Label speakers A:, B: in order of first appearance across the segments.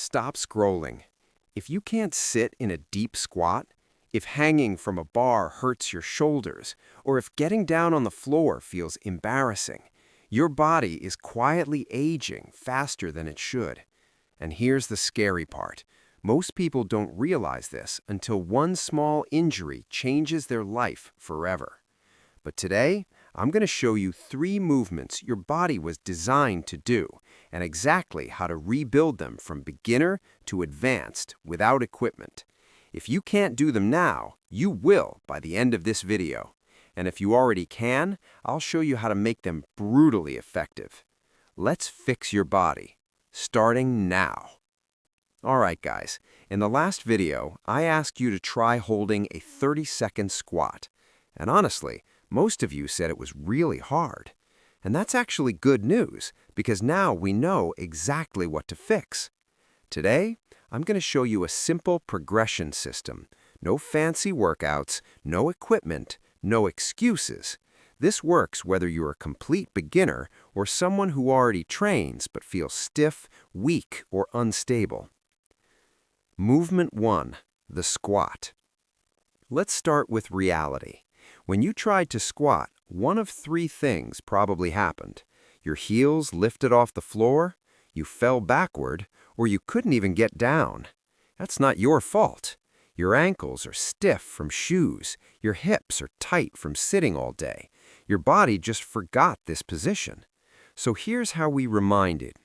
A: Stop scrolling. If you can't sit in a deep squat, if hanging from a bar hurts your shoulders, or if getting down on the floor feels embarrassing, your body is quietly aging faster than it should. And here's the scary part. Most people don't realize this until one small injury changes their life forever. But today, I'm going to show you 3 movements your body was designed to do and exactly how to rebuild them from beginner to advanced without equipment. If you can't do them now, you will by the end of this video. And if you already can, I'll show you how to make them brutally effective. Let's fix your body, starting now. Alright guys, in the last video, I asked you to try holding a 30-second squat. And honestly, most of you said it was really hard. And that's actually good news, because now we know exactly what to fix. Today, I'm going to show you a simple progression system. No fancy workouts, no equipment, no excuses. This works whether you're a complete beginner or someone who already trains but feels stiff, weak, or unstable. Movement 1, the squat. Let's start with reality. When you tried to squat, one of 3 things probably happened. Your heels lifted off the floor, you fell backward, or you couldn't even get down. That's not your fault. Your ankles are stiff from shoes, your hips are tight from sitting all day. Your body just forgot this position. So here's how we remind it.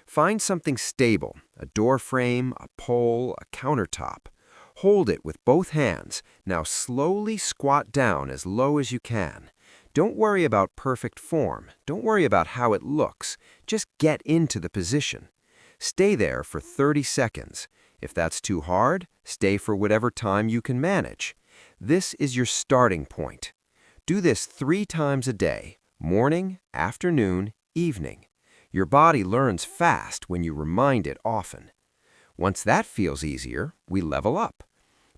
A: Find something stable, a door frame, a pole, a countertop. Hold it with both hands. Now slowly squat down as low as you can. Don't worry about perfect form. Don't worry about how it looks. Just get into the position. Stay there for 30 seconds. If that's too hard, stay for whatever time you can manage. This is your starting point. Do this 3 times a day, morning, afternoon, evening. Your body learns fast when you remind it often. Once that feels easier, we level up.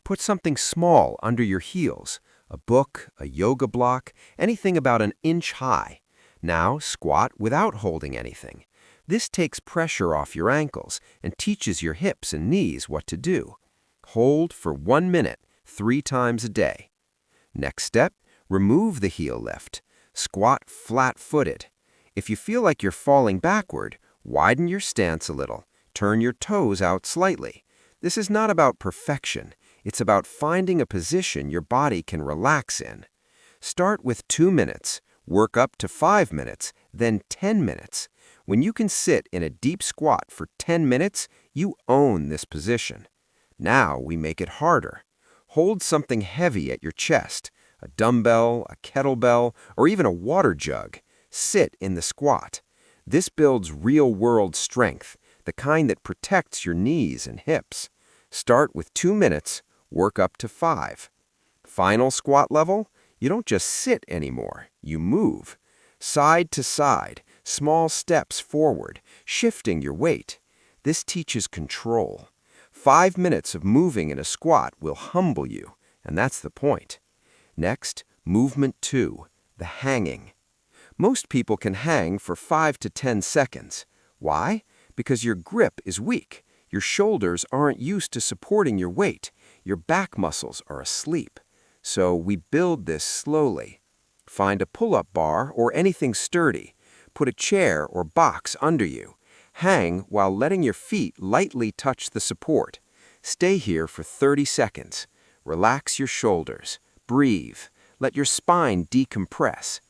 A: Put something small under your heels, a book, a yoga block, anything about an inch high. Now squat without holding anything. This takes pressure off your ankles and teaches your hips and knees what to do. Hold for 1 minute, 3 times a day. Next step, remove the heel lift. Squat flat-footed. If you feel like you're falling backward, widen your stance a little. Turn your toes out slightly. This is not about perfection. It's about finding a position your body can relax in. Start with 2 minutes, work up to 5 minutes, then 10 minutes. When you can sit in a deep squat for 10 minutes, you own this position. Now we make it harder. Hold something heavy at your chest, a dumbbell, a kettlebell, or even a water jug. Sit in the squat. This builds real-world strength, the kind that protects your knees and hips. Start with 2 minutes, work up to 5. Final squat level, you don't just sit anymore, you move. Side to side, small steps forward, shifting your weight. This teaches control. 5 minutes of moving in a squat will humble you, and that's the point. Next, movement 2, the hanging. Most people can hang for 5 to 10 seconds. Why? Because your grip is weak. Your shoulders aren't used to supporting your weight. Your back muscles are asleep. So we build this slowly. Find a pull-up bar or anything sturdy. Put a chair or box under you. Hang while letting your feet lightly touch the support. Stay here for 30 seconds. Relax your shoulders. Breathe. Let your spine decompress.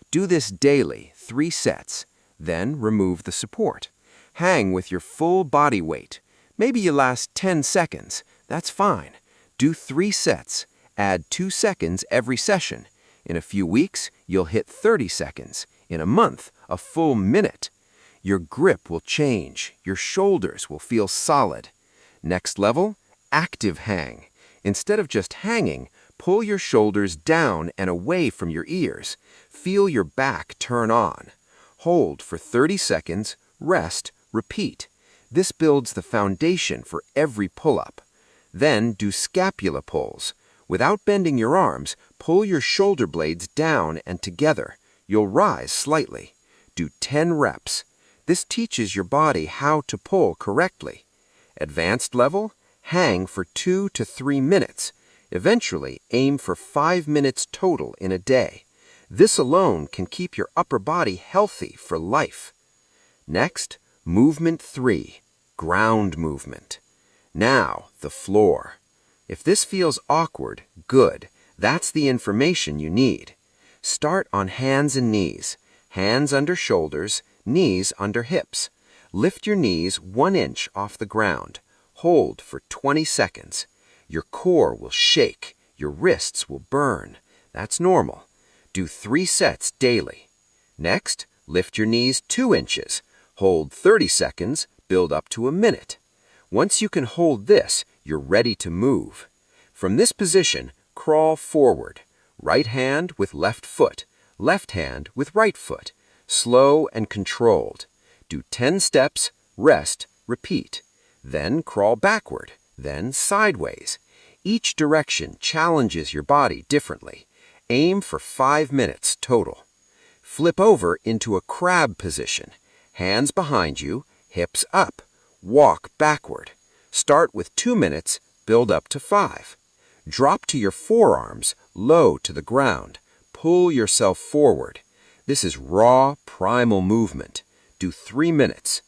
A: Do this daily, 3 sets. Then remove the support. Hang with your full body weight. Maybe you last 10 seconds. That's fine. Do 3 sets. Add 2 seconds every session. In a few weeks, you'll hit 30 seconds. In a month, a full minute. Your grip will change. Your shoulders will feel solid. Next level, active hang. Instead of just hanging, pull your shoulders down and away from your ears. Feel your back turn on. Hold for 30 seconds, rest, repeat. This builds the foundation for every pull-up. Then do scapula pulls. Without bending your arms, pull your shoulder blades down and together. You'll rise slightly. Do 10 reps. This teaches your body how to pull correctly. Advanced level, hang for 2 to 3 minutes. Eventually, aim for 5 minutes total in a day. This alone can keep your upper body healthy for life. Next, movement 3, ground movement. Now, the floor. If this feels awkward, good. That's the information you need. Start on hands and knees. Hands under shoulders, knees under hips. Lift your knees 1 inch off the ground. Hold for 20 seconds. Your core will shake. Your wrists will burn. That's normal. Do 3 sets daily. Next, lift your knees 2 inches. Hold 30 seconds, build up to a minute. Once you can hold this, you're ready to move. From this position, crawl forward. Right hand with left foot, left hand with right foot. Slow and controlled. Do 10 steps, rest, repeat. Then crawl backward, then sideways. Each direction challenges your body differently. Aim for 5 minutes total. Flip over into a crab position. Hands behind you, hips up. Walk backward. Start with 2 minutes, build up to 5. Drop to your forearms, low to the ground. Pull yourself forward. This is raw, primal movement. Do 3 minutes.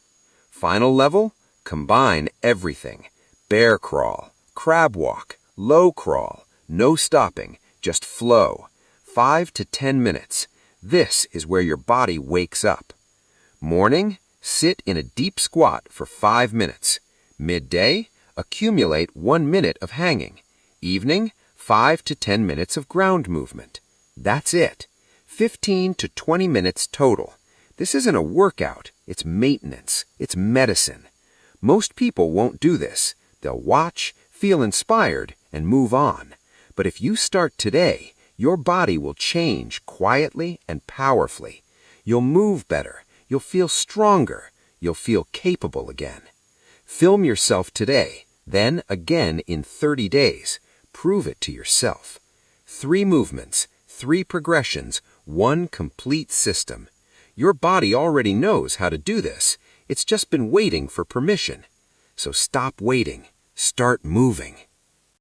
A: Final level, combine everything. Bear crawl, crab walk, low crawl, no stopping, just flow. 5 to 10 minutes. This is where your body wakes up. Morning, sit in a deep squat for 5 minutes. Midday, accumulate 1 minute of hanging. Evening, 5 to 10 minutes of ground movement. That's it. 15 to 20 minutes total. This isn't a workout. It's maintenance. It's medicine. Most people won't do this. They'll watch, feel inspired, and move on. But if you start today, your body will change quietly and powerfully. You'll move better. You'll feel stronger. You'll feel capable again. Film yourself today, then again in 30 days. Prove it to yourself. 3 movements, 3 progressions, 1 complete system. Your body already knows how to do this. It's just been waiting for permission. So stop waiting. Start moving.